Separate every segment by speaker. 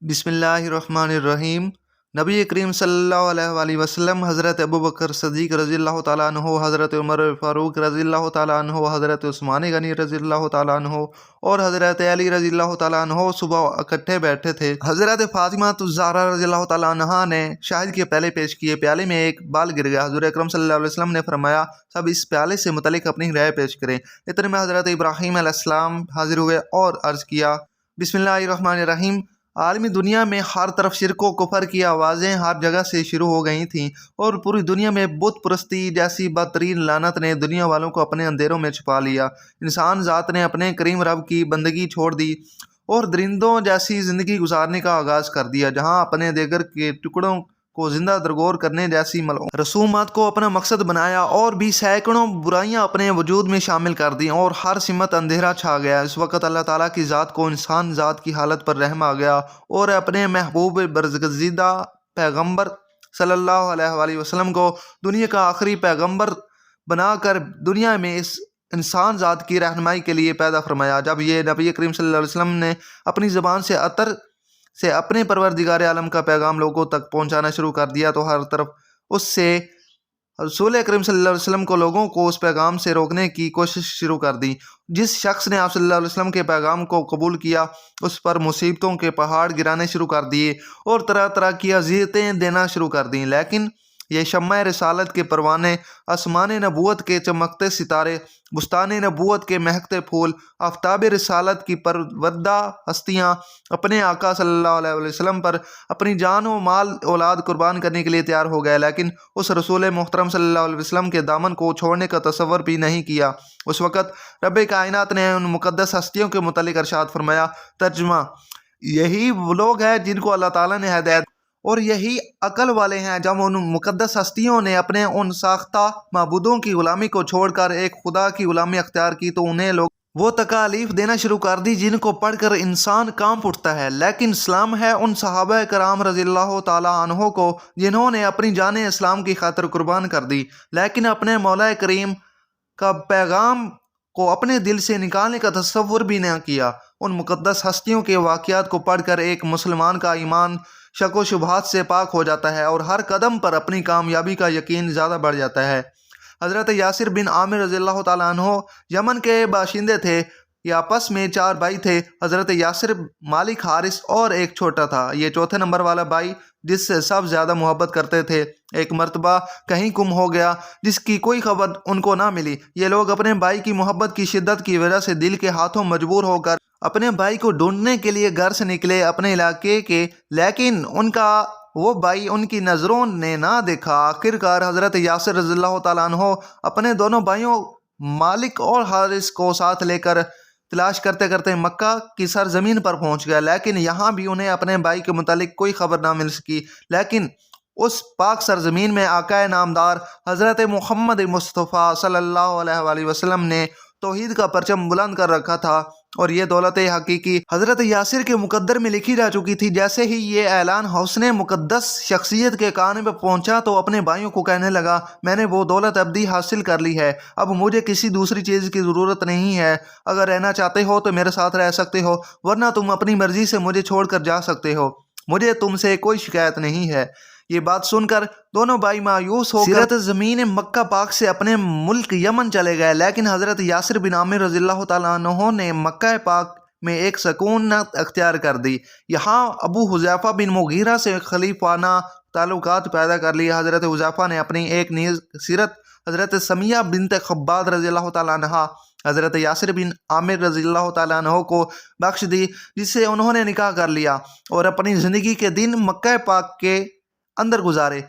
Speaker 1: بسم اللہ الرحمن الرحیم۔ نبی کریم صلی اللہ علیہ وآلہ وسلم، حضرت ابوبکر صدیق رضی اللہ تعالیٰ عنہ، حضرت عمر فاروق رضی اللہ تعالیٰ عنہ، حضرت عثمان غنی رضی اللہ تعالیٰ عنہ اور حضرت علی رضی اللہ تعالیٰ عنہ صبح اکٹھے بیٹھے تھے۔ حضرت فاطمہ الزہرا رضی اللہ تعالیٰ عنہ نے شاہد کے پیالے پیش کیے۔ پیالے میں ایک بال گر گیا۔ حضور اکرم صلی اللہ علیہ وسلم نے فرمایا، سب اس پیالے سے متعلق اپنی رائے پیش کریں۔ اتنے میں حضرت ابراہیم علیہ السلام حاضر ہوئے اور عرض کیا، بسم اللہ الرحمن الرحیم۔ عالمی دنیا میں ہر طرف شرک و کفر کی آوازیں ہر جگہ سے شروع ہو گئی تھیں اور پوری دنیا میں بت پرستی جیسی بدترین لعنت نے دنیا والوں کو اپنے اندھیروں میں چھپا لیا۔ انسان ذات نے اپنے کریم رب کی بندگی چھوڑ دی اور درندوں جیسی زندگی گزارنے کا آغاز کر دیا، جہاں اپنے دیگر کے ٹکڑوں کو زندہ درگور کرنے جیسی ملعون رسومات کو اپنا مقصد بنایا اور بھی سینکڑوں برائیاں اپنے وجود میں شامل کر دیں اور ہر سمت اندھیرا چھا گیا۔ اس وقت اللہ تعالیٰ کی ذات کو انسان ذات کی حالت پر رحم آ گیا اور اپنے محبوب برگزیدہ پیغمبر صلی اللہ علیہ وآلہ وسلم کو دنیا کا آخری پیغمبر بنا کر دنیا میں اس انسان ذات کی رہنمائی کے لیے پیدا فرمایا۔ جب یہ نبی کریم صلی اللہ علیہ وسلم نے اپنی زبان سے عطر سے اپنے پروردگار عالم کا پیغام لوگوں تک پہنچانا شروع کر دیا تو ہر طرف اس سے رسول اکرم صلی اللہ علیہ وسلم کو لوگوں کو اس پیغام سے روکنے کی کوشش شروع کر دی۔ جس شخص نے آپ صلی اللہ علیہ وسلم کے پیغام کو قبول کیا، اس پر مصیبتوں کے پہاڑ گرانے شروع کر دیے اور طرح طرح کی اذیتیں دینا شروع کر دیں، لیکن یہ شمع رسالت کے پروانے، آسمان نبوت کے چمکتے ستارے، بستان نبوت کے مہکتے پھول، آفتاب رسالت کی پروردہ ہستیاں اپنے آقا صلی اللہ علیہ وسلم پر اپنی جان و مال اولاد قربان کرنے کے لیے تیار ہو گئے، لیکن اس رسول محترم صلی اللہ علیہ وسلم کے دامن کو چھوڑنے کا تصور بھی نہیں کیا۔ اس وقت رب کائنات نے ان مقدس ہستیوں کے متعلق ارشاد فرمایا، ترجمہ: یہی وہ لوگ ہیں جن کو اللہ تعالیٰ نے ہدایت اور یہی عقل والے ہیں۔ جب ان مقدس ہستیوں نے اپنے ان ساختہ معبودوں کی غلامی کو چھوڑ کر ایک خدا کی غلامی اختیار کی تو انہیں لوگ وہ تکالیف دینا شروع کر دی جن کو پڑھ کر انسان کانپ اٹھتا ہے، لیکن سلام ہے ان صحابہ کرام رضی اللہ تعالیٰ عنہ کو جنہوں نے اپنی جان اسلام کی خاطر قربان کر دی، لیکن اپنے مولا کریم کا پیغام کو اپنے دل سے نکالنے کا تصور بھی نہ کیا۔ ان مقدس ہستیوں کے واقعات کو پڑھ کر ایک مسلمان کا ایمان شک و شبہات سے پاک ہو جاتا ہے اور ہر قدم پر اپنی کامیابی کا یقین زیادہ بڑھ جاتا ہے۔ حضرت یاسر بن عامر رضی اللہ تعالیٰ عنہ یمن کے باشندے تھے۔ یہ آپس میں 4 بھائی تھے۔ حضرت یاسر، مالک، حارث اور ایک چھوٹا تھا۔ یہ چوتھے نمبر والا بھائی جس سے سب زیادہ محبت کرتے تھے ایک مرتبہ کہیں گم ہو گیا جس کی کوئی خبر ان کو نہ ملی۔ یہ لوگ اپنے بھائی کی محبت کی شدت کی وجہ سے دل کے ہاتھوں مجبور ہو کر اپنے بھائی کو ڈھونڈنے کے لیے گھر سے نکلے اپنے علاقے کے، لیکن ان کا وہ بھائی ان کی نظروں نے نہ دیکھا۔ آخرکار حضرت یاسر رضی اللہ تعالیٰ عنہ اپنے دونوں بھائیوں مالک اور حارث کو ساتھ لے کر تلاش کرتے کرتے مکہ کی سرزمین پر پہنچ گیا، لیکن یہاں بھی انہیں اپنے بھائی کے متعلق کوئی خبر نہ مل سکی۔ لیکن اس پاک سرزمین میں آقا نامدار حضرت محمد مصطفیٰ صلی اللہ علیہ وآلہ وسلم نے توحید کا پرچم بلند کر رکھا تھا اور یہ دولت حقیقی حضرت یاسر کے مقدر میں لکھی جا چکی تھی۔ جیسے ہی یہ اعلان حسن مقدس شخصیت کے کان پہ پہنچا تو اپنے بھائیوں کو کہنے لگا، میں نے وہ دولت ابدی حاصل کر لی ہے، اب مجھے کسی دوسری چیز کی ضرورت نہیں ہے۔ اگر رہنا چاہتے ہو تو میرے ساتھ رہ سکتے ہو، ورنہ تم اپنی مرضی سے مجھے چھوڑ کر جا سکتے ہو، مجھے تم سے کوئی شکایت نہیں ہے۔ یہ بات سن کر دونوں بھائی مایوس ہو کر زمین مکہ پاک سے اپنے ملک یمن چلے گئے، لیکن حضرت یاسر بن عامر رضی اللہ تعالیٰ عنہ نے مکہ پاک میں ایک سکونت اختیار کر دی۔ یہاں ابو حذیفہ بن مغیرہ سے خلیفانہ تعلقات پیدا کر لیے۔ حضرت حذیفہ نے اپنی ایک نیز سیرت حضرت سمیہ بنت خباب رضی اللہ تعالیٰ عنہ حضرت یاسر بن عامر رضی اللہ تعالیٰ عنہ کو بخش دی، جس سے انہوں نے نکاح کر لیا اور اپنی زندگی کے دن مکہ پاک کے اندر گزارے۔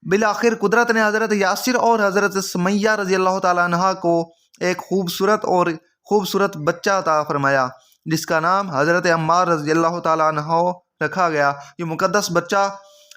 Speaker 1: بالآخر قدرت نے حضرت یاسر اور حضرت سمیہ رضی اللہ تعالیٰ عنہ کو ایک خوبصورت بچہ عطا فرمایا جس کا نام حضرت عمار رضی اللہ تعالیٰ عنہ رکھا گیا۔ یہ مقدس بچہ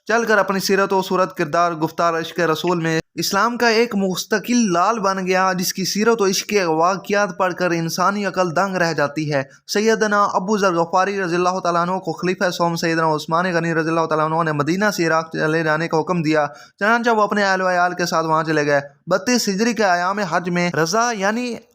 Speaker 1: چل کر اپنی سیرت و صورت، کردار، گفتار، عشق رسول میں اسلام کا ایک مستقل لال بن گیا، جس کی سیرت و عشق کے واقعات پڑھ کر انسانی عقل دنگ رہ جاتی ہے۔ سیدنا ابو ذر غفاری رضی اللہ تعالیٰ عنہ کو خلیفہ سوم سیدنا عثمان غنی رضی اللہ تعالیٰ عنہ نے مدینہ سے عراق چلے جانے کا حکم دیا، چنانچہ وہ اپنے اہل و عیال کے ساتھ وہاں چلے گئے۔ 32 ہجری کے ایام حج میں رضا یعنی